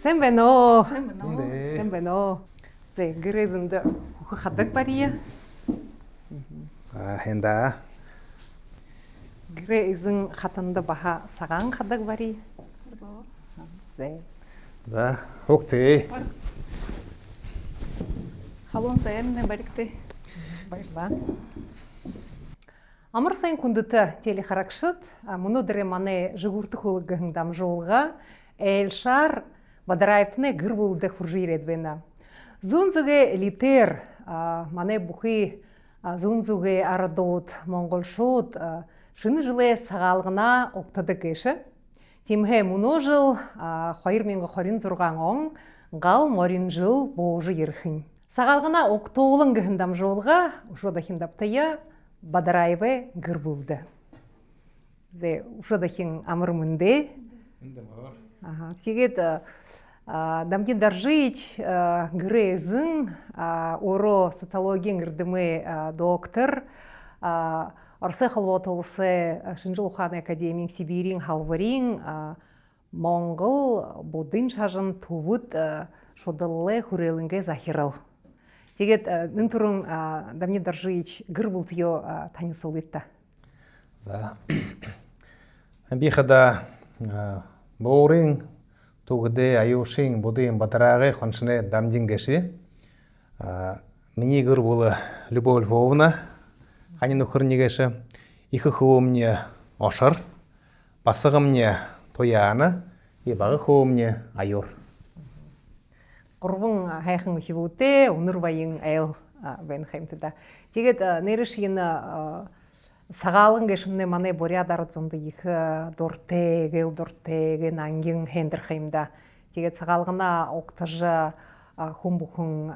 Сайн байна уу? Сайн байна уу? Сайн байна уу? Зэ гэрээзэнд хөхө хадаг бария. За хэнда. Гэрээзэн хатанда баха сагаан хадаг бария. Зэ. За хөгтөө. Халуун сайн баригтэй. Баярлалаа. Амар сайн хүндэт телехарагшид өнөөдөр манай жигүүртэх хөлгөн дамжуулга Элшар Бадараевтны гэр бүлдэх хурж ирээд байна. Зүүн зүгээ литер манай бүхий зүүн зүгээ ардууд Монгол шууд шинэ жилээ сагаалгана угтадаг гэш. Тимхэ мөнөө жил 2026 он гал морин жил боожи ирхэн. Сагаалгана угтуулан гэн дамжуулга ушудахин давтая Бадараевы гэр бүлдэ. Зэ ушудахин амар мөндэ. Тэгээд дамдин даржич грезэн оро социологийн эрдэмэ доктор Орсын холбоот улсы шинжил ухааны академийн Сибирийн халварын Монгол будын шажин төвд шудаллы хүрээлэнгэ захирал. Тэгээд энэ түрүүн дамдин даржич гэр бүлтё танилцуулъя. За. Би хада Боорын тугдэ аюушин будын Бадараагы хоншны дамжин гэши. Миний гэр бүл Любовь Львовна хани нөхөр нэгэш их хөөмне Ошар басгамне Тояна и бага хөөмне Аюр. Гурван хайхан хивүүдээ өнөр баян айл байна хэмтэдэ. Тэгээд нэршийн сагаалан гэшмнэ манай буряд арзунд их дуртай, гэл дуртай ген ангин хендер хэмдэ. Тэгээд сагаалгана угтаж хүн бүхэн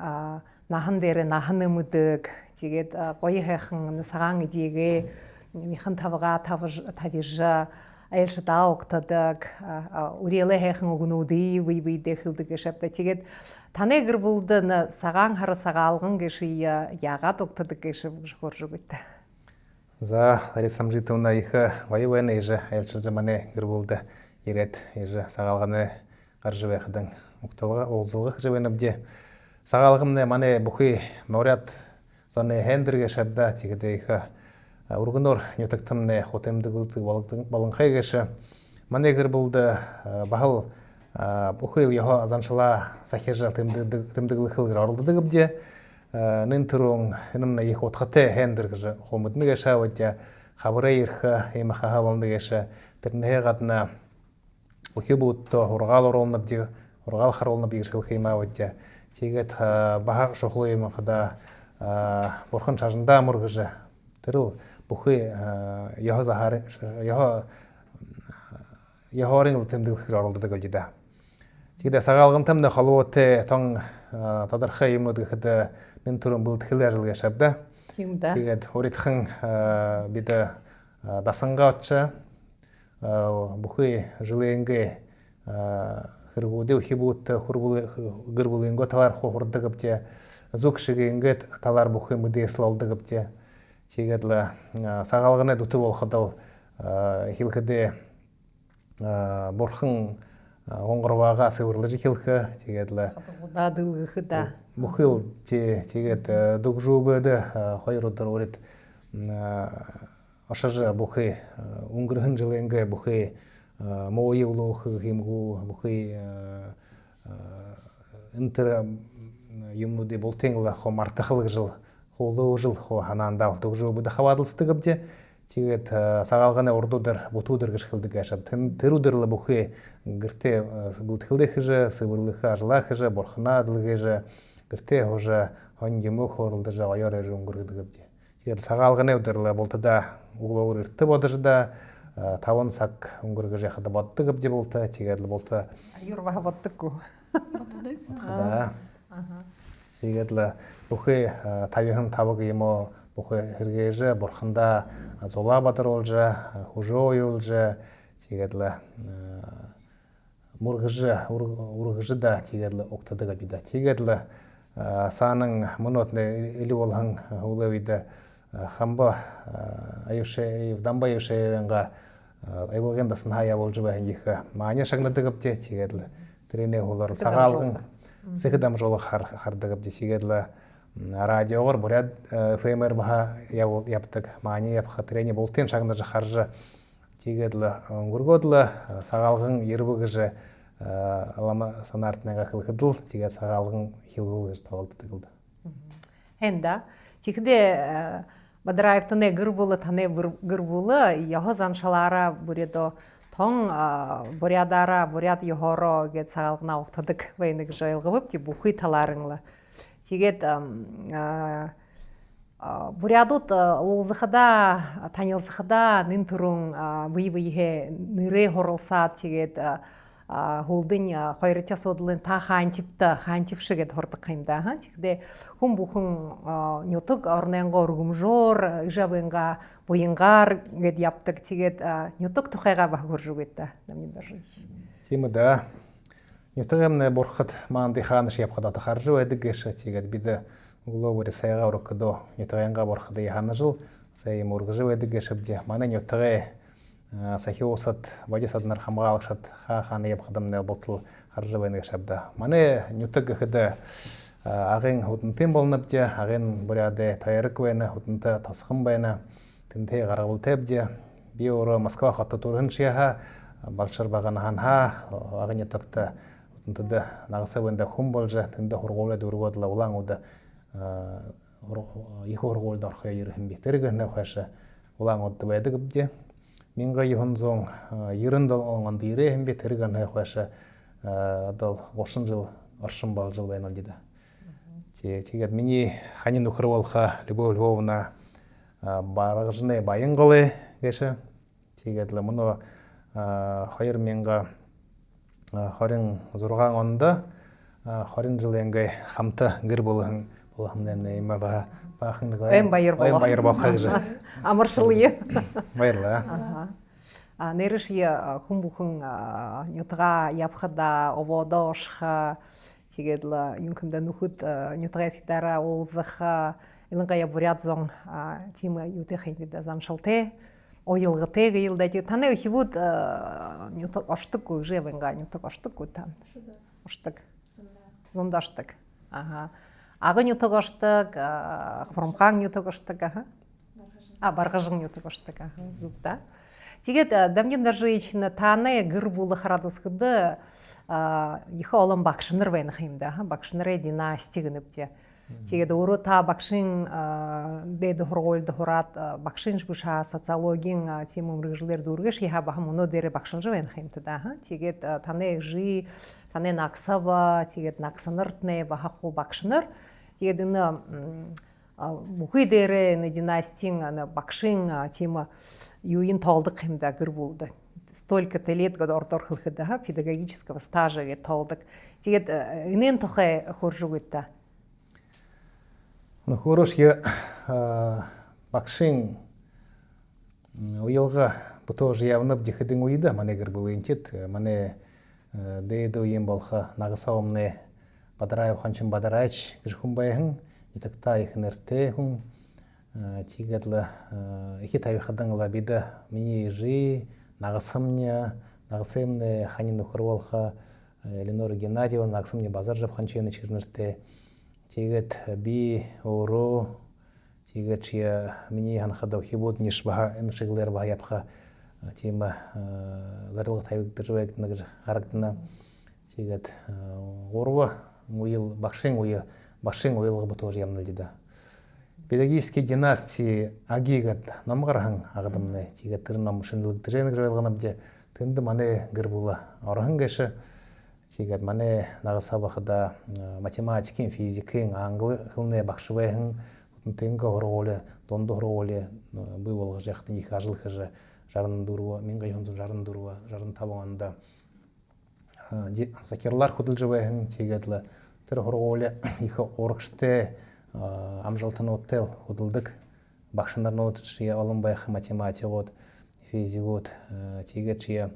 нахан дээр нахан өмдөг. Тэгээд гоё хайхан сагаан идигээ михан тавга тавж айлшдаа угтадаг. Үрэлэ хайхан өгнүүдий ви дэхэлдэг гэшапта. Тэгээд таны гэр бүлд сагаан хар сагаалган гэши ягаад угтадаг гэш хурж өгөтэй. За, Лариса Амжитовна их воеваны иже айлчылжы мане гэр бүлді ирет иже сагалганы гаржы байхадан укталга олзылгы живен абде. Сагалгымны мане бухи морят заны хендерге шабда тигде их ургынор нютактымны хотемдыгылды балынхай кеші. Мане гыр бүлді бахыл бухи його заншыла сахежа тымдыгылы хылгыр орылды гыбде. Нынтырон нымна их отхате хендергже хомудныга шаватя хабрейрха и махавалныгеша тернеге гадна ухибутто ургал оролнабди ургал харолнабди гылхимаватя тигет баха шохлыйма хада бурхан чажында мургыжа терил бухи яха захар яха яхорин тэмдэгхэр оролддог гэлжида. Тигде сагалгын тамда халуоте тон тадархай юмнууд гэхэд нэн түрэн бүлтгэл ажиллагаа шавда. Тэгээд өөрийнхөө бид дасангаа очоо бүхий жилэнгэ хэргүүдээ хибүүт гэр бүлэнго тавар хурдаг гэвч зүг шиг ингээд талар бүхий мэдээсэл олдог гэвч тэгээд сагалганы дүтэ болоход хэлхэдээ бурхан онгорвага сывырлаж хэлхэ тэгээд дадылгыхда Бухил тэгээд дугжубэдэ хоёр өдөр үрээд ашажа бухи өнгөрхөн жилэнгэ бухи мои улох химгу бухи интер юмнуди болтенгла хо мартахлыг жил холоо жил хо хананда дугжубэдэ хавадылстыг абде тэгээд сагалганы урдуудэр бутуудэр гიშхэлдэг ашад тэрүүдэр л бухи гэртэ бүлтгэлдэхжэ сывырлых ажлахжэ бурхнаадлыгжэ гэртээ хожа хонгимо хорлдож аяар өнгөргдөг гэвч. Тэгээд сагаалганы өдөрлө болтода углоор иртэ бодожда 5 цаг өнгөргөж яхад боддог гэвч болтой. Тэгээд болтой аюур баха боддоггүй. Боддог. Тэгээд л бүхий 55 юм бүхий хэрэгэж бурханда зулаа бадаруулж хужоо юулж тэгээд л мургэж ургëжда тэгээд л уктадаг бида. Тэгээд л саанын мұнотны үлі болған ұлы хамба аюшев дамба аюшевенға айболген дасын хая болжы бәйін екі мағане шағнады көпте тегеділі Тэрэне хулар сагалгын сыгдам жолы хардыгып десигедла радиогор буряд феймер баха яптык мани япха тэрэне болтен шагында жахаржы тигедла гургодла сагалгын ербыгыжы алама санартнага хылхыдыл тиге сагалгын хилгылыж тоголды тыгылды. Энда тихде бадраевтыне гырбулы тане гырбулы яхо заншалара буредо тон бурядара буряд йохоро гет сагалгына октадык вейник жойлгыбып ти бухый таларыңла. Тигет бурядут олзыхада танилзыхада нин турун бый-быйхе ныре хорылса тигет холдың қойрытя содылын та хантипшігет хордық қаймда. Тигде хум бухын нютук орненго ругумжор, ижабынға бойынғар гет яптык тигет нютук тухайға бақ көржугетті. Тимі да, нютук емне борхыт маанды ханыш япқадаты қаржу әдігеші тигет биді угловыри сайға ұрықыдо нютуғенға борхыды яханы жыл сайым ұрғыжу әдігеші бде. Маны нютуғе сахиосат вадисаднар хамгалшат ханы епхадамнел ботл харжавайны шабда. Мане нютуг хыды агын хутынтын болнапте, агын буряде тайрык вайны хутынты тасхым байна, тынты гарабыл тебде. Биоро Москва хатты турын шияха, балшыр бағаны ханха, агын нютугты хутынтыды нағысы вайнда хум болжы, тынды хурголы дұргодыла улаң уды екі хурголды арқая ерігін бектергі нәуқашы улаң уды бәді гібде. Минга юхунзон ерінділ оңғанды ерейін бе тірген әйқуашы адал 50 жыл аршын бал жыл байнал деді. Тегет мені ханин ұқыры олға Любовь Львовна барғыжыны байын ғылы кеші. Тегетлі мұны қайыр менға қорын зұрған онды қорын жыл енгай қамты ғыр болығын болығымнен ема бақыңдығы Өйін байыр болға жы. Амыршылы. Байырлы. Неріші хумбухын нютыға япқыда, ободошқа, тегедлі юнкімді нүхіт нютыға етідара олзыға, илыңға буряд зоң темі юты қайнеді заншылты, ойылғы тегі елді. Таны өхівуд нютык оштық өжі венға нютык оштық өтан. Оштық. Зондаштық. Ағы нютык оштық, қырымқан нютык оштық. Барғыжың нютык оштық. Зубда. Тегет дамген дажыйчыны таны гырбулы харадысқыды ехі олым бақшыныр вайны қаймда. Бақшыныры династигініпте. Тегет ұры та бақшын деді хұрғолды хұрат бақшын жбыша социологин темім рыжылерді ұрғыш еға бағым ұны дәрі бақшынжы вайны қаймды. Тегет таны жи, таны нақсаба, тегет нақсыныртны бағақу бақшыныр. Тегет үні Бұқы дәрі династияң бақшын темі юйын толдық қымда гір болды. Столько-то лет года ордор қылғыды, педагогического стажа толдық. Тегет үнен тұқай қоржу өтті? Қорыш бақшын ойылға бұто жиявынып декідің ойды, мане гір бұл енчет. Мане дейді ойын болға нағысауымны Бадарайв ханчын Бадарайч гірхун байығын. Итакта ихнерте хун тигетлы iki тавихадыңла биді мені жи нағысымне ханин ұқырвалға Ленора Геннадьевна нағысымне базар жап ханчыны чирнерте тигет би ору тигет чия мені ханхада хибот ниш баха эншиглер баха япха тема зарылғы тавиктер жуайктынығы қарақтына тигет орва уйыл бақшын уйы Башын ойылғы бұты өз ямны деді. Педагогический династии агигат намғархан ағыдымны тегет түрін намышындылықты жәнік жойылғаны бде тынды мане гір бұлы орахын кәші тегет мане нағыса бақыда математикин, физикин, аңғылы қылны бақшыбайхын тыңғы ғырғолы, донды ғырғолы бұй болғы жақтың екі ажылқы жы жарын дұруы, мен ғайхынзын жарын дұруы, жарын табуғанда закерлар құдыл жыбайхын тегетлі Тыр ғырғолы екі орықшты амжалтын оттел құдылдық. Бақшындарны от шия олым байқы математик от, физик от, тегет шия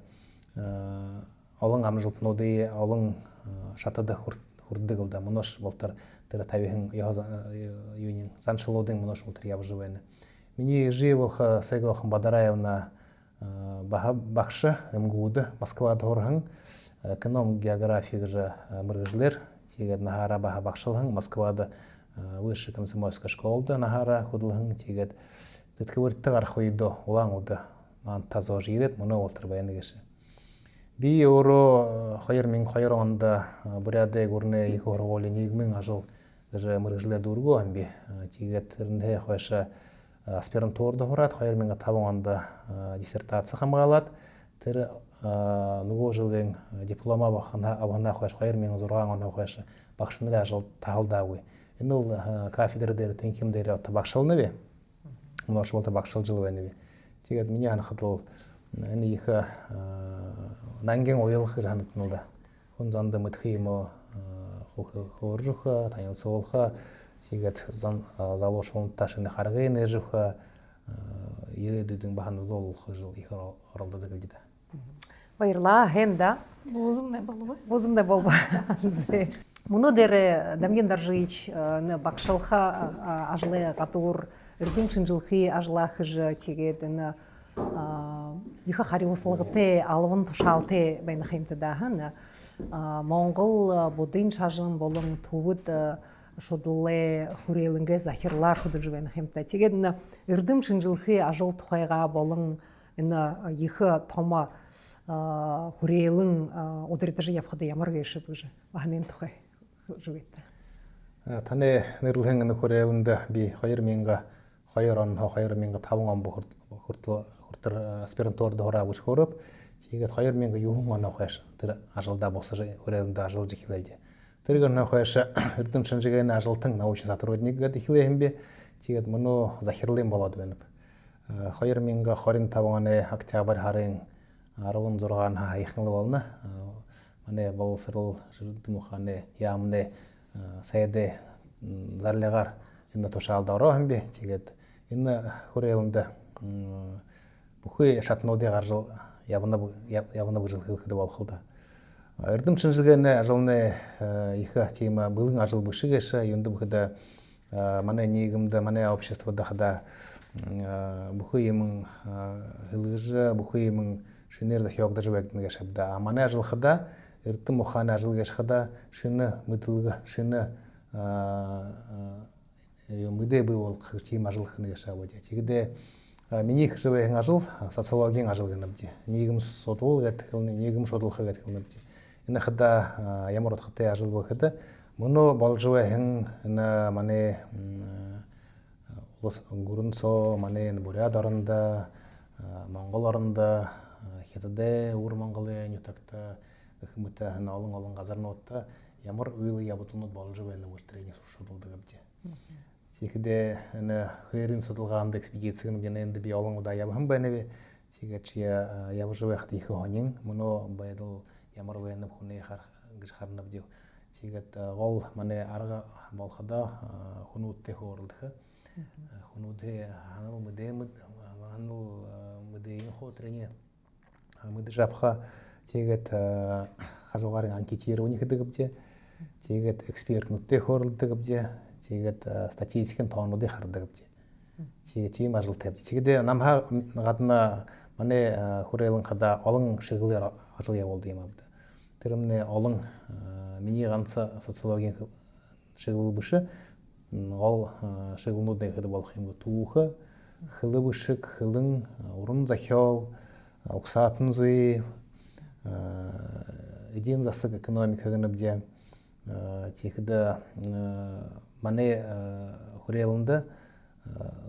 олың амжалтын оды олың шатады құрдық ұлда. Мұнош болтар тыры табиғын юнин заншыл одың мұнош болтар ябы жывайны. Мені жи болғы Сайға оқын Бадараевна бақшы ұмғуды Москвада орғын. эконом география же мыргыжлер тигет нахара баха бакшылхын Москвада высшая комсомольская школда нахара худылхын тигет тетке архуидо улаңуда тазо жирет муну олтыр баянегеши би оро 2020 буряде гурне их орголи 2000 ажыл же мыргыжлер дургу амби тигет рнде хоша аспирантурда хорат 2005 диссертация хамгалат тер нөгөө жылдын диплома бахана абана хош 2006 оны хош багшныр ажыл таалдагы энэ ул кафедра дээр тэнхим дээр от багшылны бе мош болто багшыл жыл байна бе тэгээд миний анхадл энэ их нанген уйлах жанатнылда хүн занда мэдхиймо хөржуха таянсуулха тэгээд залуушун ташны харгын ежуха ирээдүйдэн бахан улуулах жыл их оролдодог гэдэг. Баярлаа хенда. Бузым не болбой. Бузым не болбой. Муну дере Дамген Даржич не бакшылха ажлы катур эрдимшин жылхи ажлах же тегед не юха хариуслыгыте алвын тушалте байна химтада хана Монгол будын шажын болон тувуд шудле хүрээлинге захирлар худж байна химта тегед не эрдимшин жылхи ажыл тухайга болон энэ их тома хүрээлэн удирдах явхад ямар гэшэ бүж бахнын тухай жүгэтэ. Таны нэрлэхэн хүрээлэнд би 2002 он 2005 он хүртэл аспирантурд хораа бүж хөрөп тэгээд 2009 он хойш тэр ажилда босож хүрээлэнд ажиллаж эхэллээ. Тэр гэн хойш эрдэм шинжээний ажилтан научный сотрудник гэдэг ихлэхэн би тэгээд мөнөө захирлын болоод байна. 2025 оны октябрь харын 16 хайхнал болно. Манай боловсрол ширдэн ухааны яамны сайд зарлигаар энэ тушаалд ороохон би. Тэгээд энэ хүрээлэнд бүхий шатнуудыг гаргал явна бүжиглэхэд болох л да. Эрдэм шинжилгээний ажлын их тийм бэлэн ажил бүшигээс юунд бүхэд манай нийгэмд манай обществод хада бүхий юм хэлгэж бүхий юм шинээр захиогдож байдаг шабда. Манай ажиллахада эрдэм ухааны ажил гэшхада шинэ мэдлэг шинэ мэдээ бий болох тийм ажиллах нэг шабад. Тэгэхдээ миний их живээн ажил социологийн ажил гэнэвди. Нийгэм судлал гэдэг нийгэм судлах гэдэг юм. Энэ хада ямар утгатай ажил байхад мөнөө болж байхын энэ манай гүрэнсо манай буряд орнда Монгол орнда хятадэ өвөр Монголын нутагта хэмэтэй олон газарнуудта ямар үйл явдлууд болж байна үртрэний суршуулдаг авдээ. Тэгэхдээ энэ хээрийн судалгаанд экспедицийн нэмэнд би олон удаа явсан байна вэ. Тэгээд явж байхад их хонин мөнөө байдал ямар байна хүний харах гэж харна бдээ. Тэгээд гол манай арга болохдоо хүмүүсттэй хөөрөлдөх. Хүмүүдээ ханал мэдээ хотрыне мэдэж авах тэгээд хажуугарын анкетирование гэдэг бдээ. Тэгээд экспертнүүдтэй хөөрөлдөг бдээ. Тэгээд статистикийн тоонуудыг хардаг бдээ. Тэгээд тийм ажил тавьж. Тэгээд намхаа гадна манай хүрээлэн хада олон шиглэр ажил явуулдаг юм авда. Тэрмнээ олон миний ганц социологийн шиглэл биш гол шиглэлнүүд хэд болох юм түүх хөлөвшиг хөлн уран зохиол угсаатан зүй эдийн засаг экономикаг нэмдэ тэгэхэд манай хүрээлэнд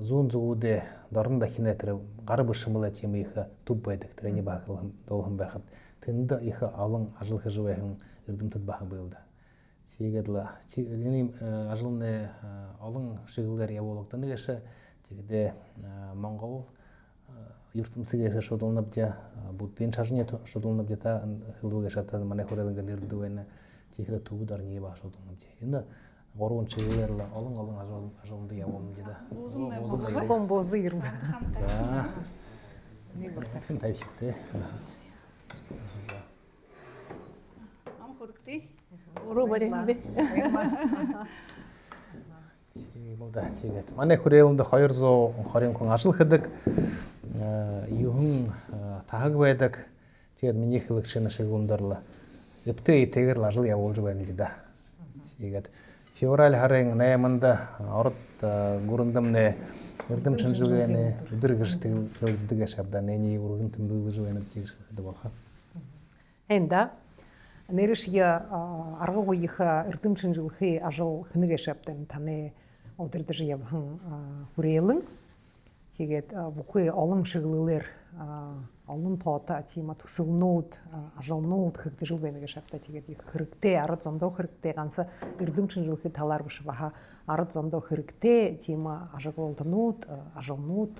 зүүн зүгүүдээ дорн дахинэ тэр гар бишмэлэ тийм их төв байдаг тэрний бахал долхон байхад тэнд их олон ажил хийж байхын эрдэмтэд бахан байлда. Тэгээд л энэ ажлын олон шиглэлээр явуулдаг нэгээс тэгэхдээ Монгол ертөнцигээс шудланабд буддын чарны шудланабд та хэлүүгээ шатад манай хүрээлэнг нэрдэг байна. Тэгэхээр төвд орны баа шудланабд. Энэ гурван чиглэлээр л олон ажланд явуулна гэдэг. Олон бозы ирмэ. За. Нэг бүртэн тавьчихтэй. За. Ам хөргөтэй. Өрөө баримбэ. Манай хүрээлэнд 220 хүн ажил хийдэг. Юун тааг байдаг. Тэгээд миний хэлэг шинэ шигүүндэр л эпте итегер лажыл явуулж байна да. Тэгээд февраль харын 8-нд ород гурандамны эрдэм шинжилгээний өдөр гэрчдэг шавда нэний урган тэмдэглэж байна гэдэг болхоо. Энда нэршия аргууих эрдэм шинжилгээ ажил хэнэг шавдан таны өдөрдөж явхан хүрээлэн тэгээд бүхий олон шиглэлээр олон тоota тийм төсөлнүүд ажилнууд хөгдөж байна гэж шавта тэгээд их хэрэгтэй ард зондоо хэрэгтэй ганц эрдэм шинжилгээ талаар биш баха ард зондоо хэрэгтэй тийм ажиглалтнууд ажилнууд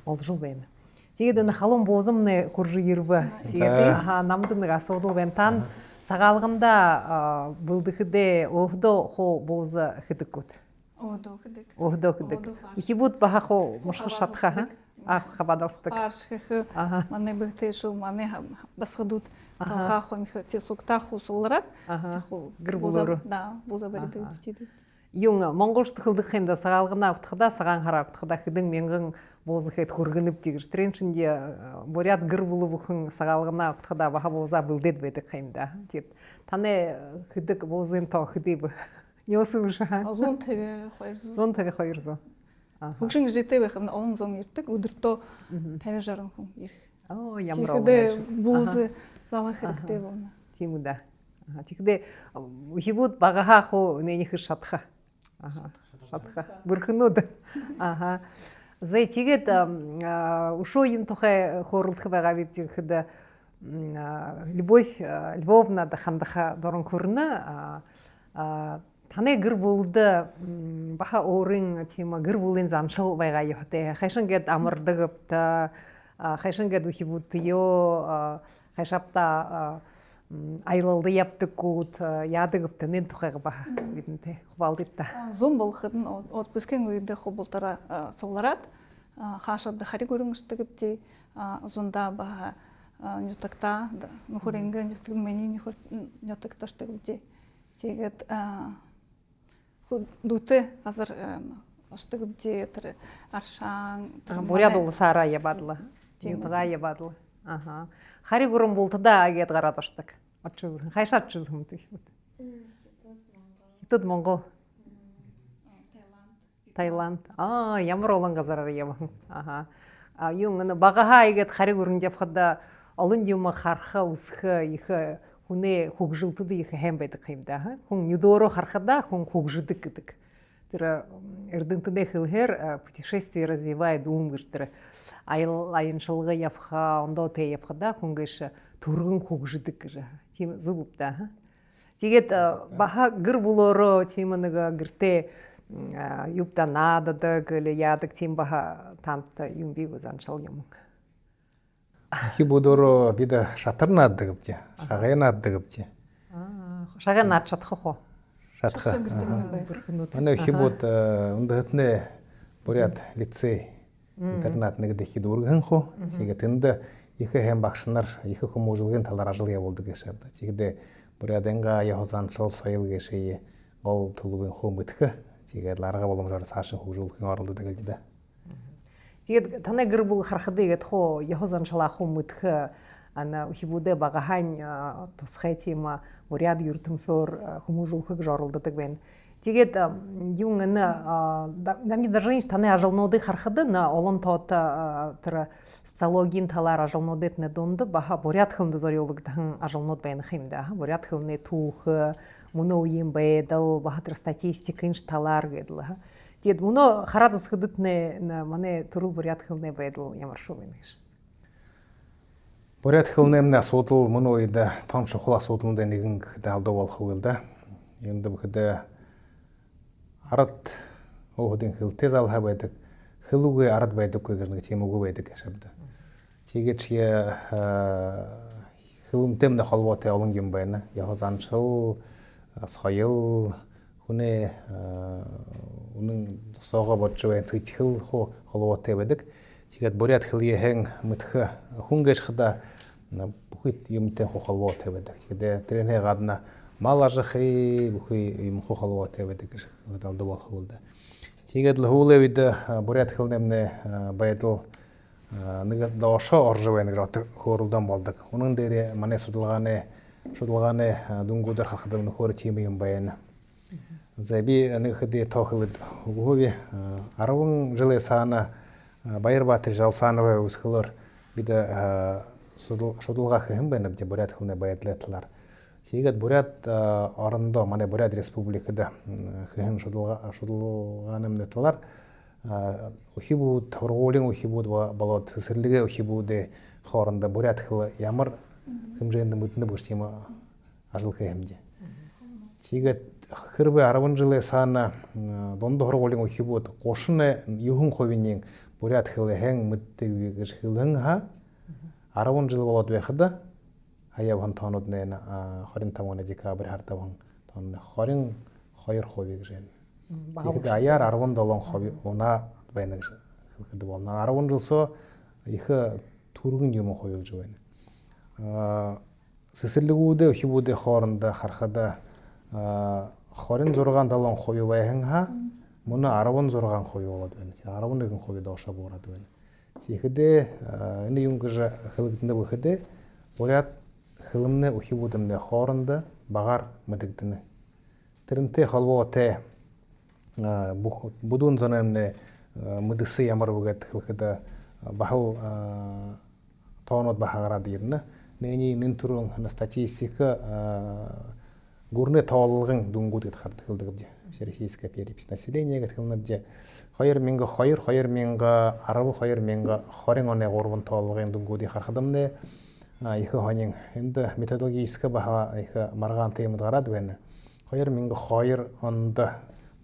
болж байна. Тэгээд энэ халуун буузамны хурж ирвэ тэгээд намд нэг асуудал байна тань цагаалганда бүлдэхдээ өхдөө хоо буuz хэдэггүт өхдөө хэдэг ихибут баха хоо мушхар шатха хабадастык Паршхы маны бэгтэшул маны басхадут хахом тесуктаху сулрат гэрбулөр да буза бэрдэг чидэг Юн Монголч төхөлдөх хэмдэ сагаалгана автахда сагаан хараа автахда хэдэн мянган буузахэд хүргэнэв дигэр тренчиндээ бурят гэр булувхэн сагаалгана автахда баха бууза бүлдэд байдаг хэмдэ тэгээд таны хэдэг буузын тоо хэдий нёсүш Озон тэгээ 200 Хөгшин житэй байх нь олон зам ирдэг өдөртөө 50-60 хүн ирэх. Ямар бууз залах хэрэгтэй байна. Тийм үү да. Тэгэхдээ хибүүд багахаа хуу нэнийхэр шатха. Шатха. Бүрхнүүд. Зэ тэгээд ушоин тухай хөрөлдөх байгаа бид тэгэхэд Любовь Львовна хандаха дорон хүрнэ Таны гэр бүлд баха өөрийн тийм гэр бүлийн замшил байгаа юутай хайшингэд амардаг хайшингэд ухибут ёо хайшапта айлалды яптаггууд яадаг таны тухайга баха бидэнтэй хуваалдыта зум болоход нь отпускын үед хубултара суулараад хаашаад хариг өрөнгөжтэй гэвти зунда баха нютагта нөхөрөнгө нютаг миний нөхөр нютагташтай гэвти тэгээд Дуте азар остыг үдээ тэр аршаан буряд улсаараа ябадла. Тинтгаа ябадла. Хариг өрөн бултада гэд гараад оршдаг. Очиж хайшаад чиз хүмтэй шүү. Хятад Монгол. Таиланд. Ямар олон газараар явсан. Юун багахаа гэд хариг өрөнд явхад олон юм харха үсхэ их Хүнээ хөгжилтөд их хэм байдаг юм да. Хүн нүдөрөө харахада хүн хөгжидэг гэдэг. Тэр эрдэмтдээ хэлэхээр путешествие развивает ум гэж тэр аяншилга явха, ондоо тэ явхада хүнгээс төргөн хөгжидэг гэж. Тийм зүг да. Тэгээд баха гэр бүлөөрөө тийм нэг гэртээ юута наадаг или яадаг тийм баха тант юм бий гозанчал юм. Хибудоро бид шатар нааддаг гэвч шагаа нааддаг гэвч шагаа наад чадах уу шатах манай хибуд өндөртнэ бурят лицей интернат нэг дэхэд үргэн хөө тэгээд тэнд их хэм багш нар их хүмүүжлэгийн талаар ажил явуулдаг гэж байна. Тэгээд бурят энга яхозанчал соёл гэшээ гол төлөвийн хүмүүдх тэгээд ларга боломжоор цаашаа хөгжүүлэхийн оролддог гэж байна. Тэгээд таны гэр бүл харахад игээд хоо яхозанчлаа хүмүүдх ана хибудэ багахан тусхай тийм буряд юртэмсөр хүмүүжүүлэх оролддог байна. Тэгээд юун нами даже таны ажилнуудыг харахад на олон тоota тэр социологийн талаар ажилнуудад нэ дунд баха буряд хэмд зориулагдсан ажилнууд байна юм да. Буряд хэмний түүх мөн үеийн байдал баха тэр статистикийн талаар гэдэл. Тэгээд мөнөө хараад усгэдэд манай төрөв буряд хэмний байдал ямар шүү байна гэж. Буряд хэмнэмний асуудал мөн үед том чухал асуудлууд нэгэн гэхэд алдаа болох үйл да. Энд бүхэд ард өөдийн хилтэй залхаа байдаг. Хилүүгээ ард байдаггүй гэж нэг тийм үгүй байдаг гэж байна. Тэгээд хилэмтэмний холбоотой олон юм байна. Яхозанчил, соёл, хүнээ үнэн зосоогоо бодж байна. Сэтгэл холбоотой байдаг. Тэгээд буряд хилийн мэдх хүн гэшхада бүхий юмтай холбоотой байдаг. Тэгээд тэрний гадна мал ажихи бүхий юм холбоотой байдаг гэж алдаа болох үл да. Тэгээд л хуулаа үед буряд хилнэмний байдал нэг доошоо орж байна гэж хөөрөлдөн болдог. Үнэн дээр манай судалгааны шудалгааны дүнгуудаар харахад нөхөр тийм юм байна. За би нэг хэдий тоохлод өгөөе 10 жилийн саана Баярбаатар Жалсановой үсгэлээр бид шудалгаах юм байна бид бурят хөлний баядлал талаар. Тэгээд бурят орондоо манай бурят республикада хэн шудалгааны талаар ухибууд хургуулын ухибууд болоод цэцэрлэгээ ухибуудын хоорондоо бурят хэл ямар хэмжээнд мэднэ бүгд юм ажил хэмжээ. Тэгээд хэрвээ 10 жилийн саана дунд хургуулын ухибууд 39% бурят хэл хэн мэддэг гэж хэлэн 10 жил болоод байхад хаяв тонод нэ 25 декабрь хартаван тон 22% гэж байна. Тэгээд аяар 17% унаа байна гэж хэлэхэд болно. 10 жилсоо их түргэн юм хуйлж байна. Сэсэлгүүдээ ухибуудын хоорондоо харахад 26-7% байсан мөн 16% болоод байна. 11% доошоо буураад байна. Тэгэхдээ энэ юм гэж хэлэгдэнэ гэхэд бурят хөлмнө ухибуудын хоорондоо багаар мэдэгдэнэ. Тэрнтэй холбоотой бүдүүн зономны мэдсэн ямар үгээд хэлэхэд бахал тоонод бахаараад ирнэ. Нэний нэнтүрэн статистика гурны тоолгын дүнгууд гэд хардаг хэлдэг. Всероссийская перепись населения гэд хэлнэ. 2002-2010 2020 оны 3 тоолгын дүнгуудыг харахад их хонин энд методологическая баха их маргаан темд гараад байна. 2002 онд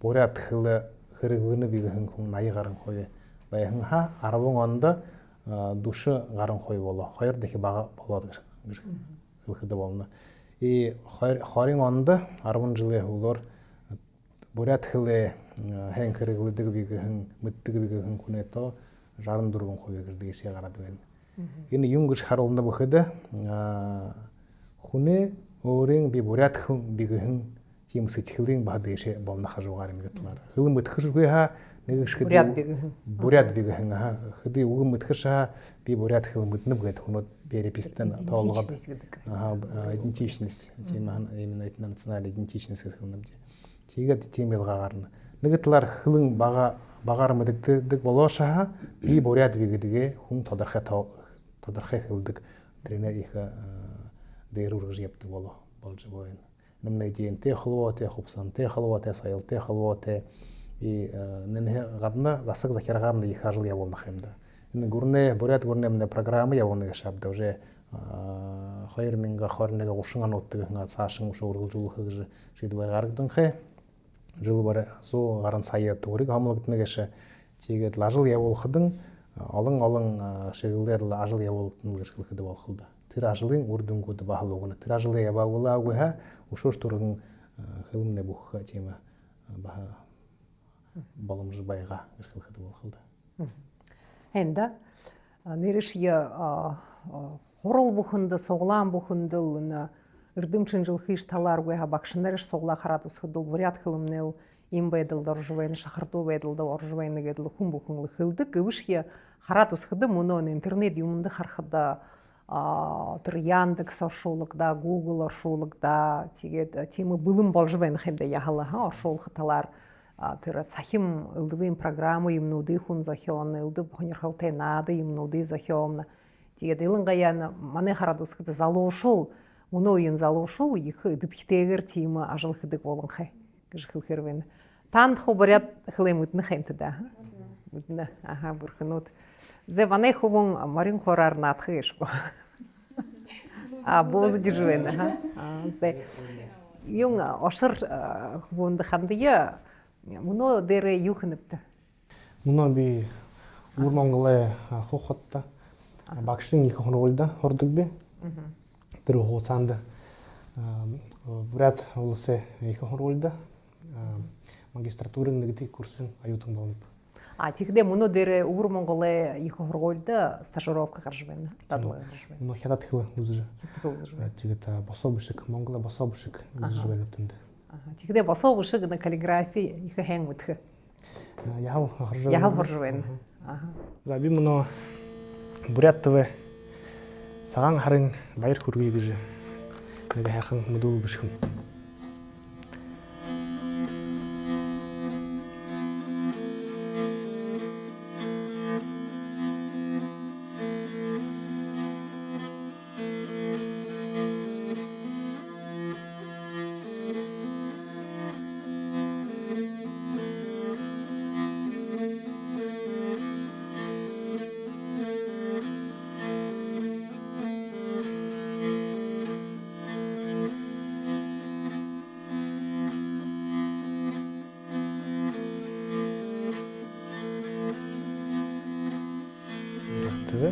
бурят хэл хэрэглэнэ бигхэн хүн 80 гаруй хувь байсан 10 онд душ гаруй хувь болоо 2 дахин бага болоод гэж хэлэхэд болно. И 20 онд 10 жилийн хөлөөр бурят хэл хэн хэрэглэдэг бигхэн мэддэг бигхэн хүнэтөө 64% гэж дэшээ гараад байна. Энэ юм гэж харуулна гэхэд хүнээ өөрийн би бурят хүн бигхэн тийм сэтгэлийн баг дэшээ болно хажуугаар юм гэдэг талаар. Хэл мэдхэшгүй нэг шиг бурят бигхэн хэдий үгэн мэдхэш би бурят хэл мэднэ гэдэг хүнүүд перепистэн тоолгоод идентичность тийм именно национальная идентичность гэх юм. Тэгээд тийм ялгаа гарна. Нэг талаар хэлэн багаар мэддэг болоошаа би бурят би гэдгээ хүн тодорхой хэлдэг тренер их дээр үргэж явдаг болж байна. Нэмнэ диэнтэй холбоотой хувьсантай холбоотой соёлтой холбоотой и нэнэ гадна засаг захиргааны их ажил явуулах юм да. Энэ гүрнэ бурят гүрнэ программы явуулна гэж шавда уже 2021 30 онуудыг цаашин үргэлжлүүлэх гэж шийдвэр гаргадан хэ. Жил бар суу гарan сая төгрөг хамлагдана гэж тэгээд ажил явуулахад олон шиглэлээр ажил явуулна гэж хэлэхэд болох л да. Тэр ажлын үр дүнгууд бахал өгнө. Тэр ажлыг явуулаагүй өшөөш түргэн хөлмнө бүх тийм баха боломж байгаа гэж хэлэхэд болох л да. Энда нэршие хурал бүхэнд суглаан бүхэнд эрдэмчин жылхийш талааргүй багшнарш суглаа хараад усхадл бурят хөлмнэл им байдалд орж байна, шахардуу байдалд орж байна гэдэл хүн бүхэн хэлдэг. Гэвшхи хараад усхад мөнөө интернет юмд харахад тэр Яндекс оршуулгада, Google оршуулгада тэгээд тийм бүлэм болж байна хэмдэ яхала оршуулах талаар тэр сахим ылдвын программы юмнуудыг хүн зохион, ылдв хонирхалтай наады юмнуудыг зохион. Тэгээд илэнгаян манай хараад усхад залуушул мөнөө ин залуушул их дэвхтэйгэр тийм ажил хийдэг болон хэ гэж хэлэхэр байна. Танд хобрят хлэм үднэ хэмтэдэ. Үднэ бүрхнүүд. Зе ванай хөвөн марин хораар наадах гэшгүй. Боздж байна. Зе юм ошор хөвөнд хандия мөнөө дээр юу хэнэвдэ. Мөнөө би Өвөр Монголын хохотта багшийн их хоногулда хордог би. Тэр хугацаанд бурят улсын их хоногулда магистратурын нэгдүгээр курсын аюутан болов. Тэгэхдээ мөнөө дээр Өвөр Монголын их хоногулда стажировка гарч байна. Дадлага гарч байна. Мөнөө хятад хэл үзэж. Тэгээд босоо бишг Монголын босоо бишг үзэж байна үтэнд. Тэгэхдээ босоо бишг на каллиграфи их хэн мэдхэ. Яхав хорж байна. За би мөнөө бурятвэ сагаан харын баяр хүргэе гэж нэг хайхан мэдүү бишхэм. Тэгээ.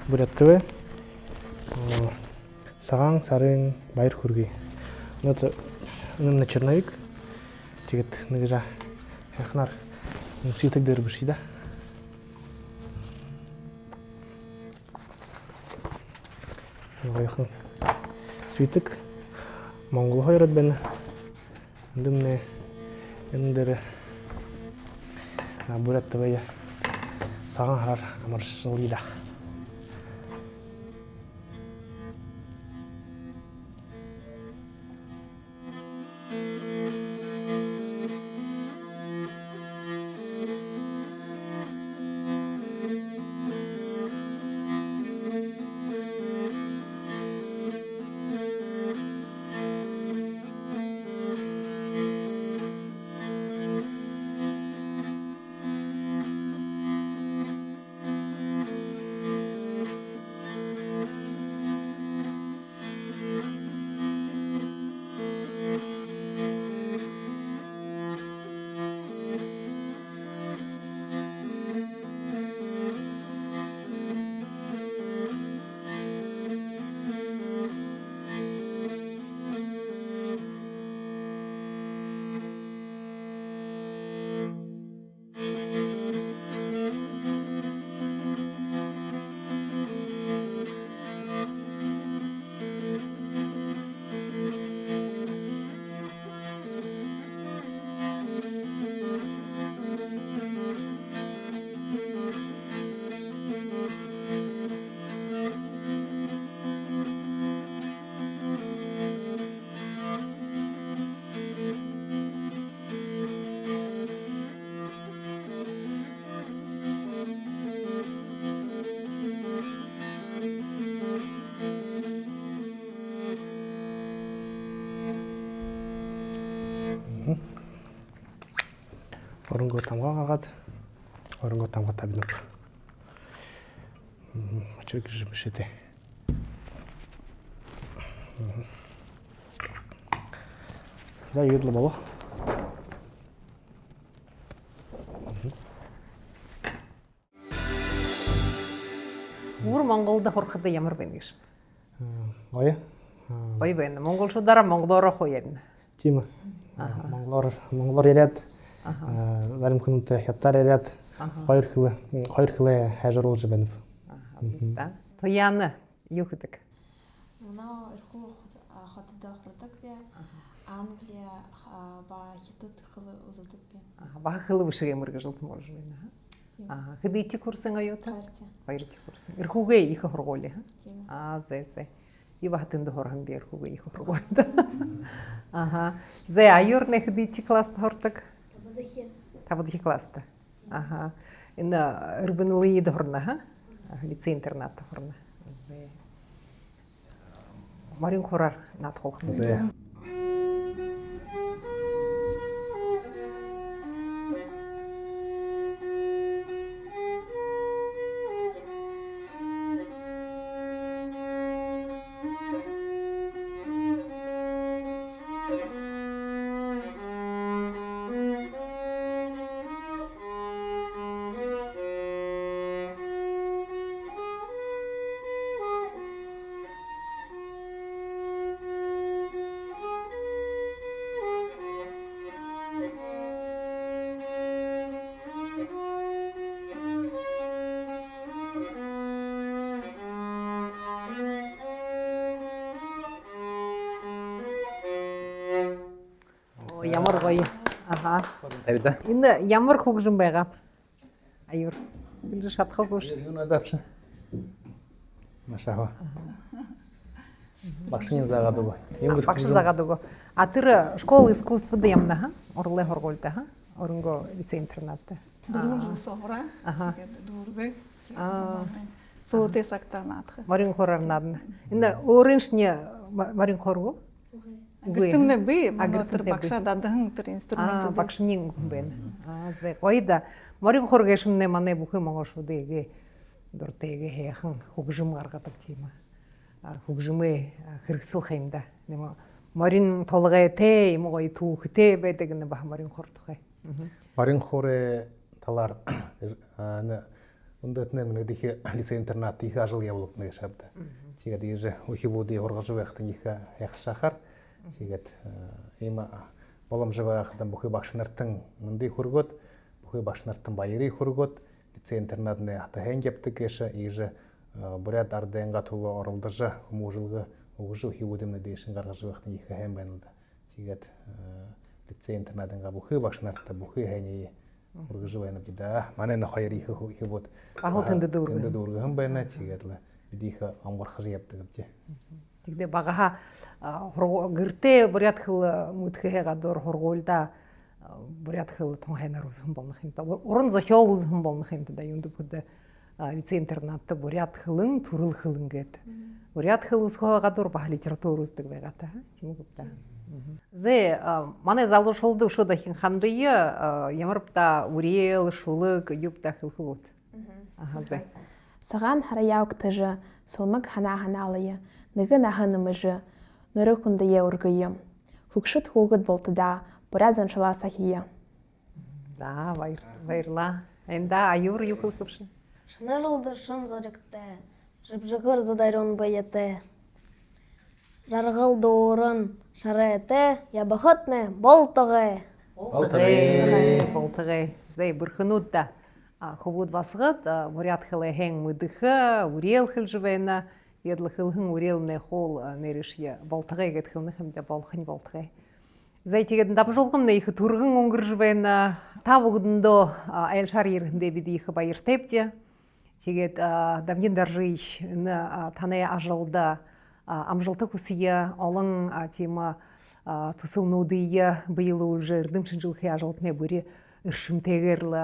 Бүрэттэвэ. Сагаан сарын баяр хүргэе. Энэ Черновик. Тэгээд нэг хайхнаар свитэг дээр биший да. Ойхон свитэг Монгол хоёрод байна. Эндэмнэ энэ дээр бүрэттэвэ сагаан хараар амаршилгий да. Оронгоо тамгаагаад оронгоо тамгаатай бид нар очиг гэж биш үү. За ихэд л болоо. Уур Монголд хорход ямар байна гэж. Гоё. Гоё байна. Монголчуудаараа монголоор хуярна. Тийм ээ. Монголоор яриад зарим хүнтэй хятадаар яриад хоёр хилээ хайжруулж байна. За. Тояна юу гэдэг? Манай эрхүү хотод хордог би Англия ба хятад хэл үздэг би. Бага хэл биш ямар гэж болж байна. Хэдийчиг хүрсэн аюутай? Хоёрчиг хүрсэн. Эрхүүгээ их хоргуулъя. Зэ. Ива хатанд хорхон би эрхүүгээ их хоргуулдаг. Зэ аюурны хэдийчиг класст хордог? Тавдах класста. Энэ Urban Lead хорно, лицей интернат хорно. Зэ. Марин хорар над холхон. Зэ. Ямар гоё. Аха. Тавида. Энэ ямар хөгжим байгаа? Аюур. Энэ шатхаггүй ш. Юу надад авсан? Машаа. Багшийн заагаад өгөө. Багш заагаад өгөө. А тэр школ искусствд ямна ха? Орлын хоргуулда ха? Оронгоо лицей интернатта. Дөрвөн жил сохра. Тэгээд дөрвөө. Суутэй сагтаа наадах. Марин хорор надна. Энэ өөрийнхний марин хоргоо? Гэртэмнэ би өнөөдөр багшаа дадахан тэр инструмент багшны хүн байна. Зэ гоё да. Марин хор гэшмнэ манай бүхэн монгол шүдэгээ дуртэйгээ хэйхэн хөгжим гаргадаг тийм аа. Хөгжмөө хэрэгсэлх юм да. Нэм марин толгой те юм гоё түүхтэй байдаг нэ ба марин хор тухай. Марин хорэ талаар өндөтнэ мэнэдих лицей интернат их ажил явуулганы шабда. Тэгээд ийж ухибуди ургаж байхтан их яхшахаар тэгээд ийм боломж байхад бүхий багш нартан мөндий хөргөд бүхий багш нартан баярыг хөргөд лицей интернатны хата хэн явдаг гэш ийж бүряд арденга тул оролдож хүмүүжлэг өгж ухибудимны дэшин гаргаж байхтан их хэн байна да. Тэгээд лицей интернатынга бүхий багш нартай бүхий хэний ургаж байна да. Манай хоёр их ухибуд Багтанд дүүргэн байна. Тэгээд л бид их амгархаж явдаг гэж. Тэгдэ багаха гэртээ бурят хэл мүдхээ гадуур хургуулда бурят хэл тон хайнаар үзхэн болох юм да. Уран зохиол үзхэн болох юм да. Юунд бүдэ лицей интернатта бурят хэлэн төрөл хэлэн гээд. Бурят хэл үзхөө гадуур баг литератур үздэг байгаа та. Тийм үү да. Зэ манай залуушулды шууд ахин хандыя ямар та үрэл шулыг юбта хэлхүүт. Аха зэ. Саган хараяуг тажа сылмаг ханаалыя нэгэн аханымжы нөрөхүндээ ургыйм. Хөгшөт хөөгд болтда бураз аншалааса хия. Да, баярлаа. Энда аюур юу хэлхэвшин. Шнажылды шын зорикте, жыпжығыр задарен байете. Жарғыл доорын шарете, ябахотне болтығы. Болтығы. Зэй бүрхінуд да. Хөвуд басғыд, мұрят хылы хэң мүдіхі, үрел хыл жывайна, едлі хылхын үреліне қол неріші болтығы егет хылныхымда болхын болтығы. Зэй тегетін дабжолғымна ихы турғын оңгыр жывайна, тав ұғыдындо айлшар ерхінде биді ихы байыр тепте. Тегет дамген даржыйш таны ажылда амжылты күсия олың тема тусылнудыя бұйылы уже үрдімшін жылқы ажылтыне бүрі үршімтегерлі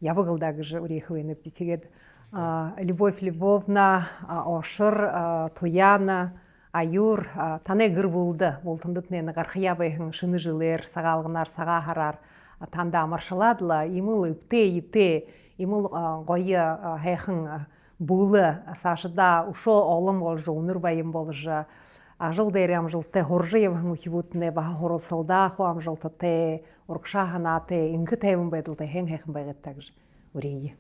явығылдағы жы үрейхуеніп тегет Любовь Львовна, Ошыр, Туяна, Аюр, таны гір болды. Болтындытнені ғарқия байхын шыны жылер, сағалғынар, саға харар, танда амаршаладыла, имыл үпте, ете, имыл ғойы хайхын бұлы, сашыда ұшо олым олжы, ұныр байым болжы, ажыл дәрі амжылты, хоржы евхын үхибутыне, баға хорылсылда, ху амжылты те, ұрқша ханаты, ингі тәйвін байдылды, хэң хайхын байгеттәк жы, үрейі.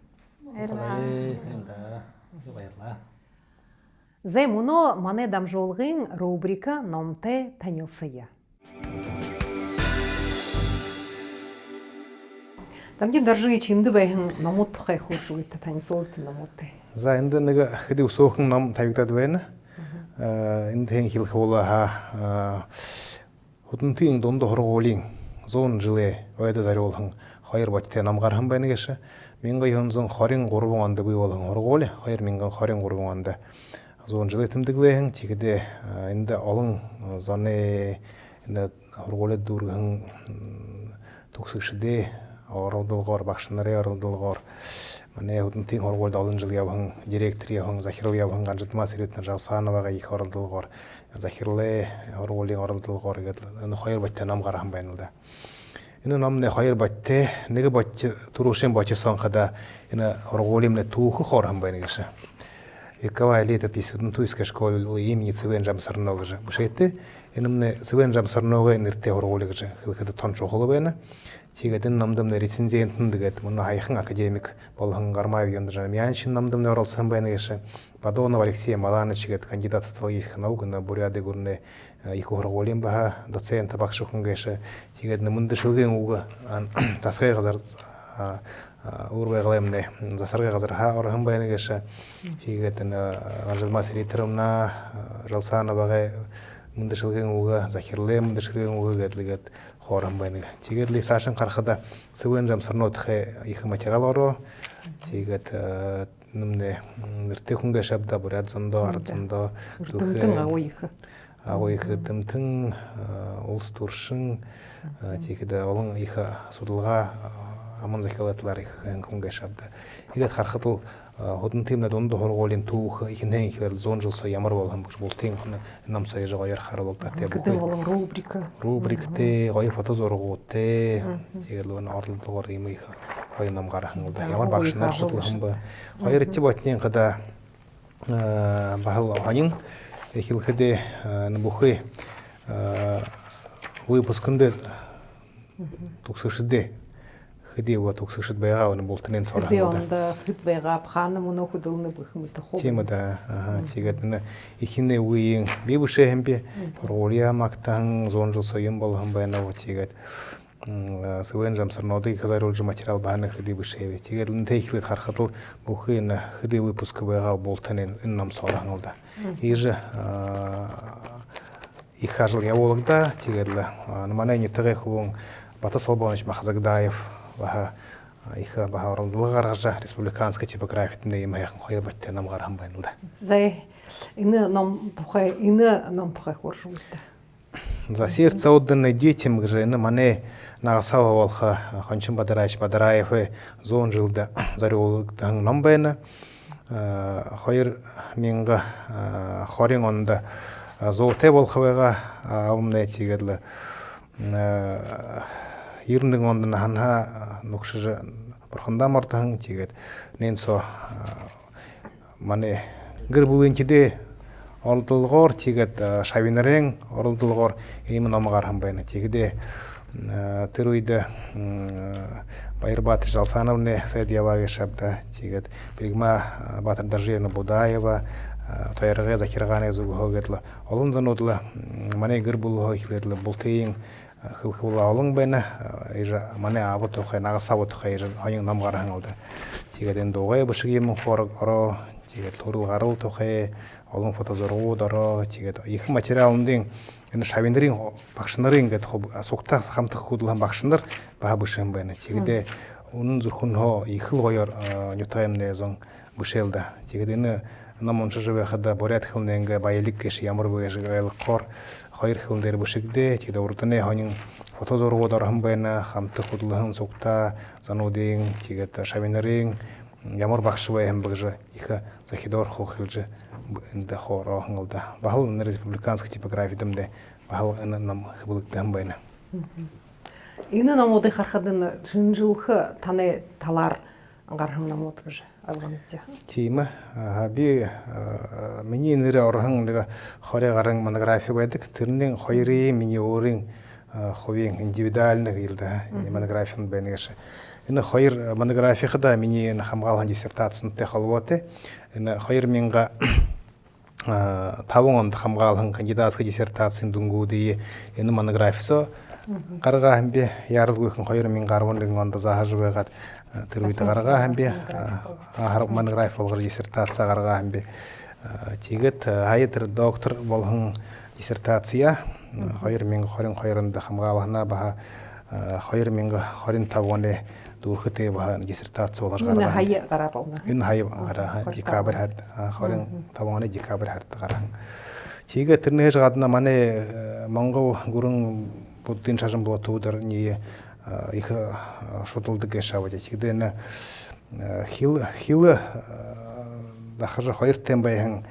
Зэй муно мане дамжолғын рубрика номте танилсыя. Дамген даржығы чинді бәйхін номут тұқай хуржуыты танисолты номутты. За енді неге хиди усоохын ном тавигдад байна. Енді хэн хилх болаха хутунтын дондо хорголин зон жылы ойда заролхын хайр батте намгархан байна гэш. Минга йонзон 23 онд бий болон хорголи 2023 онд зон жылы тэмдэглэхэн тигдэ энэ олон зоны энэ хорголи дүүргэн төгсөгшдээ оролдолгоор багш нарын оролдолгоор манай хутунтын хорголд олон жил явхан директор явхан захирал явхан ганжтмас ирэтэн Жалсановага их оролдолгоор захирлээ хорголын оролдолгоор гэдэг энэ хоёр батте намгархан байна да. Энэ номны хоёр батте нэг бат турушин бачсан хада энэ хорголимны түүх хорхан байна гэж. Якова лето писудун туйска школы имени Цвен Жамсарно гэж. Бушэте энэмне сывен жамсарногы нэртэй хоргуулыг же хилхэдэ тон чухал байна. Чигэдэн намдамны рецензентэн дэгэд мөн хайхан академик болхон Гармаев яндар Мяншин намдамны оролцсон байна гэш. Бадонов Алексей Маланович гэд кандидат социологических наук на буряды гурны их хоргуулын баха доцент багшхан гэш. Чигэд нэмэнд шилгэн үг тасгай газар урвэглэмне засаргай газар ха орхан байна гэш. Чигэд Анжелмас Ритеровна Жалсановага мundashilgэн үгээ захирлээ мundashilgэн үгээ гэдлэгэд хоорон байна. Тэгээд ли саашин гарахада сөвэн жамсарнуудах их материал ороо. Тэгээд нэмнэ нэртэй хүнгээ шабда буряд зондоо ард зондоо Дэмтэн агуу их дэмтэн улс туршин тэгээд олон их судалгаа аман захиалатлаар их хүнгээ шабда. Тэгээд харахад Хөдөн тэмнэ дунд хоргуулын түүх ихэнхэн ихэл 100 жил сая ямар болгон гэж бултын нам сая жагаар харуулдаг гэдэг болон рубриктэй гоё фото зургуудтэй тэгэл өн орлогоор юм их гоё нам гарахан да ямар багш нар судлах ба хоёр чи ботны гада бахал ханин ихэлхэдэ нбухи выпускында төгсөшдөө хэдий вот төгсөшд байгаа нь бултны цорхон да. Онда хэд байгаа хаана мөн хөдөлнө бөхмөд хоо. Тийм да. Тэгээд нэ ихний үеийн би бүшээ хэмби ролия магтан 100 жил соён болгон байна уу тэгээд сөвэн жамсарнуудыг хязгааруулж материал байна хэдий бүшээ. Тэгээд энэ техникэд харахад л бүхий энэ хэдий выпуск байгаа бултны энэ ном цорхон да. Иж их ажил явуулдаг. Тэгээд манай нэтгээ хүн Батас Албанович Махазагдаев баха их баха орлогоор гаргаж республиканская типографиянд юм хайхан хоёр баттай нам гархан байна л да. За энэ ном тухай хуршуулта. За сердце отданное детям гэжэ энэ манай нагасава болха Хончин Бадараев 100 жылда зориулдаг ном байна. 2020 онд зоотэй болох байгаа өмнө тэгээд 91 онд ханха нүгшиж бурхандаа мордхан тэгээд нэнсо манай гэр бүлийн чидэ оролдолгоор тэгээд шавинарен оролдолгоор ийм ном гархан байна. Тэгээд тэр үед Баярбатыр Жалсановны сайд яваагийн шабда тэгээд Пригма Батар Даржиевна Будаева Тоярга захиргааны зүгөөгээд олон зэнүүд манай гэр бүл ихлэрлээ бултын хылхуула олон байна. Ижа манай аваад тухай нагасаваад тухай хаян ном гархан л да. Тэгээд энэ дугай бушиг юм хорог ороо тэгээд төрөл гарал тухай олон фото зургууд ороо тэгээд их материалын энэ шавиндрын багш нарын ингээд сугтаа хамтах хөдөлгөөн багш нар баа бүшэн байна. Тэгээд үнэн зүрхэн хоо их л гоёор нютаймны зон бүшэлдэ. Тэгээд энэ ном уншиж байхад бурят хэлний ингээ баялаг гэж ямар байж ойлгохоор хоёр хэлэн дээр бүшигдээ. Тэгээд урдны хонин фото зургууд орхон байна. Хамтах хөдөлгөөн сугтаа зануудын тэгээд шавинрын ямар багш вэ юм гэж их захидор хох хэлж энэ хоорохон л да. Бахал республиканская типографиянд бахал энэ ном хөвлөгдөн байна. Энэ номуудыг харахад энэ шинжилх таны талаар гархан номууд гэж ойлгомжтой. Тийм би миний нэрээ орхон нэг 20 гаруй монографи байдаг. Тэрний хоёрын миний өөрийн хувийн индивидуальны хэлдэ монографи байна гэж. Энэ хоёр монографиудаа миний хамгаалсан диссертацтай холбоотой. Энэ 2005 онд хамгаалсан кандидатская диссертацийн дүнгуудын энэ монографисо гаргаа хамби яралгүйхэн 2011 онд зааж байгаад тэр үед гаргаа хамби монографи болгож диссертацаа гаргаа хамби тэгээд хаяр доктор болгон диссертация 2022 онд хамгаалгана баха 2025 оны дүүрхэтэй баха диссертац болгож гаргаа. Энэ хаяа гараа болно. Энэ хаяа гараа декабрь 25 оны декабрь гараа. Тэгээд тэрнээс гадна манай Монгол гүрэн буддын шашин блотуудэрний их шудалдаг гэшавд. Тэгээд энэ хил дахаж хоёр тем баян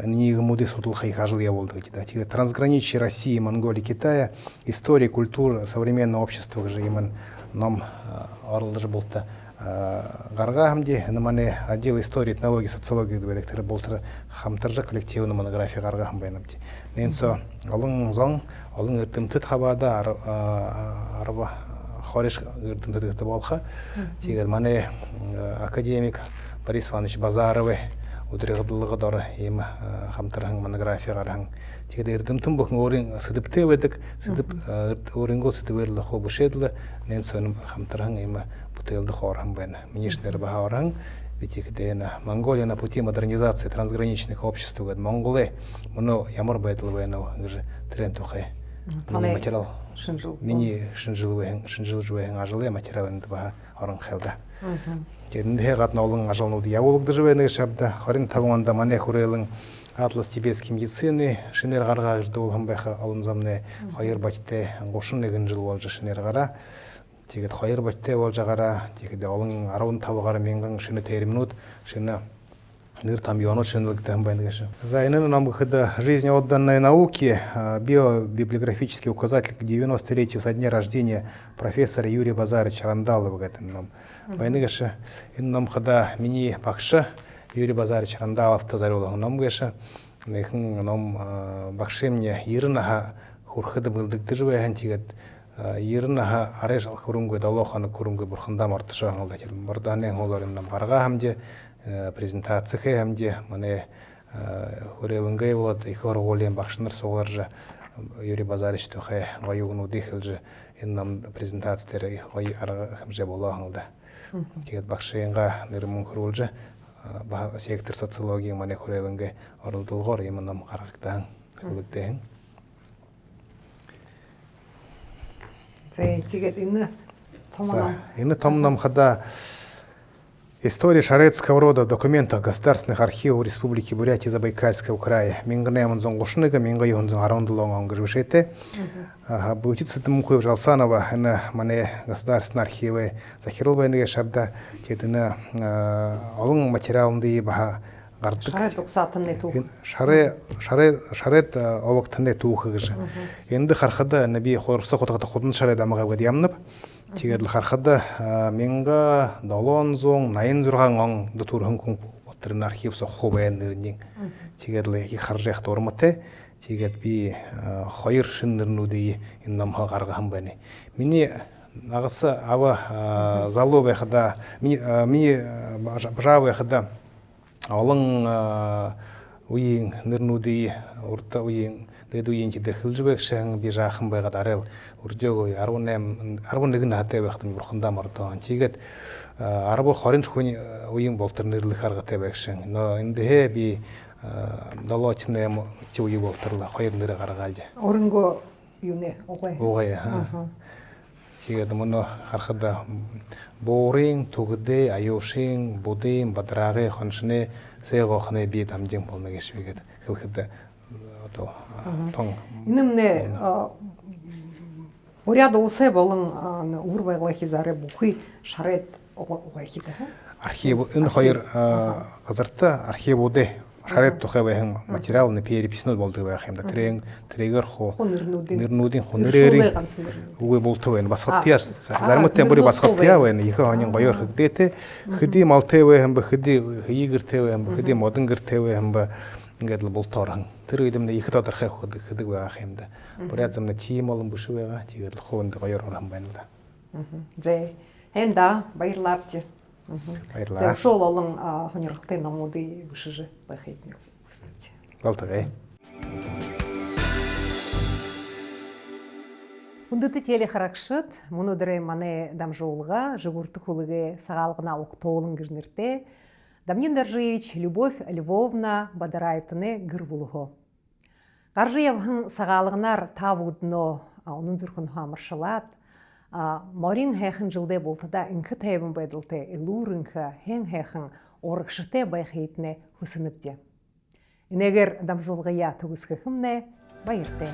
нийгмүүдийн судлах их ажил явуулдаг гэдэг. Тэгээд трансграничие России, Монголии, Китая, история, культура, современное общество гэж юм ном орлож болтой Гарга хамди мане отдел истории, этнологии, социологии дебедектер болтер хамтаржа коллективный монография гарга хам байнамти. Ненсо олон зон, олон эрдэмтэд хабада арба хориш эрдэмтэд болха. Тигер мане академик Борис Иванович Базаровы өдрөгдлөгөд ор ийм хамтран монография гархан. Тэгээд эрдэмтэн бүхэн өөрийн сэдвтэй байдаг. Сэдв өөрөнгөө сэдвээр л хобшэдл нэн сон хамтран ийм бүтээлдэх орхан байна. Министр бахаран битихдэн Монголия на пути модернизации трансграничных обществ гэд Монголы мөн ямар байдал байна вэ гэж тренд тухай материал миний шинжилж байсан ажлын материаланд ба орон хэлдэ. Тэндээ гадна олон ажлууд явуулагдаж байна гэж шавда 25 онд манай хүрээлэн Атлас тибетский медицины шинээр гаргаа гэж дуулхан байха олон замны 2 бочтой 31 жил болж шинээр гараа. Тэгээд 2 бочтой болж агараа. Тэгээд олон 15 гаруй мянган шинэ терминууд шинэ нэр тамбионууд шинэлэгдэн байна гэж. За энэ нам гэхэд жизнь отданной науке биобиблиографический указатель к 93-ю со дня рождения профессора Юрия Базаровича Рандалова гэдэг нам. Байна гэж энэ нам хада миний багш Юрий Базарович Рандаловтай зориулсан ном гэж. Нэхэн ном багш мне 90 хүрхэд бэлдэгдэж байна. Тэгээд 90 арай хөрөнгө 7 хоног хөрөнгө бурхандаа мордошоо хангалдаг. Морданы хуулаар нам гаргаа хамжээ презентаци хамди мане хүрээлэнгээ болоод их оргуулийн багш нар суулгаж Юрий Базарович тухай гоёгнуудыг хэлж энэ нам презентац дээр их гоё арга хэмжээ болоо хангалда. Тэгээд багшингаа нэр мөн хөрүүлж сектор социологийн мане хүрээлэнгээ оролдуулгоор юм нам гаргагдан хэлэгдэн. Тэгээд энэ том нам хада история шаретского рода в документах Государственных архивов Республики Бурятия Забайкальского края. Мингнем Зонгушныга, Мингайон Арондолон Ангажвишете. Бутица Тмукуев Жалсанова, на мане Государственные архивы Захирулбайнга Шабда, Кетина Олун материал Дибаха Гардык. Шарет Овоктане Тухаж. Инды Хархада, Наби Хорсохота Ходн Шарет Амагавадьямнап. Тэгээд харахад минга 786 он дотор хөнгөн ботрын архив сохоо байна нэрний. Тэгээд л их харж яхад урмтай. Тэгээд би 2 шинэ нэрнүүдийг энэ номхоо гаргасан байна. Миний нагас ава залуу байхада миний бажаа байхада олон үеийн нэрнүүдийг урд үеийн дэд үеийн дэхэлж байгшан би жаахан байгаад арай өрдөөгөө 11 хатаа байхад бурхандаа мордоо. Тэгээд 10-20 хүний үеийн болтор нэрлэх аргатай байгшан. Эндээ би 78 ч үеийг болторлоо 2 нэрэ гаргаалж. Өрөнгөө юу нэ угай. Угай. Тэгээд мөн харахад буурын түгдээ аюушин будын бадраагийн хоншны сээгохны би дамжин болно гэж бигээд хэлэхэд одоо тон инэмнэ уряд улсаа болон өвөр байгууллагын хязгаарыг бүхий шараад угай хийдэг. Архив энэ 2 газарт архивуудыг шараад тухай байхын материал нь переписнүүд болдог байх юм да. Тэрээр нэрнүүдийн хүнээрийн үгүй болдог байна. Басгалтяар заримтай бүрий басгалтяа байна. Их хонин гоёор хөгдөөтэй хэдий малтай байх юм ба хэдий хийгэртэй байх юм ба хэдий модон гэртэй байх юм ба ингээд л болтоорхан. Тэр үед их тодорхой хэдэг байх юм да. Бүрээ замна чим олон бүш байгаа. Тэгээд л хуунд гоёор орхон байна да. Зэ хэнда баярлалаа. За шул олон хонирхтой номуудыг бүшиж байхыг хүснэ. Болтогой. Хүндэт телехарагшид өнөөдөр манай дамжуулга жигурдах хүлэгээ сагаалгана уктуулан гэж нэртэй Дамнин Даржиевич Любовь Львовна Бадараевтаны гэр бүлхөө. Гаржиевхан сагаалганаар тавуудноо унын зүрхэн хамаршалаад морин хайхан жилдээ болтада инхэ тайван байдалтай элүүрэнхэ хэн хайхан урагштай байх хийднэ хүснэвдэ. Энэгээр дамжуулгая төгсгөх юмнэ баяртай.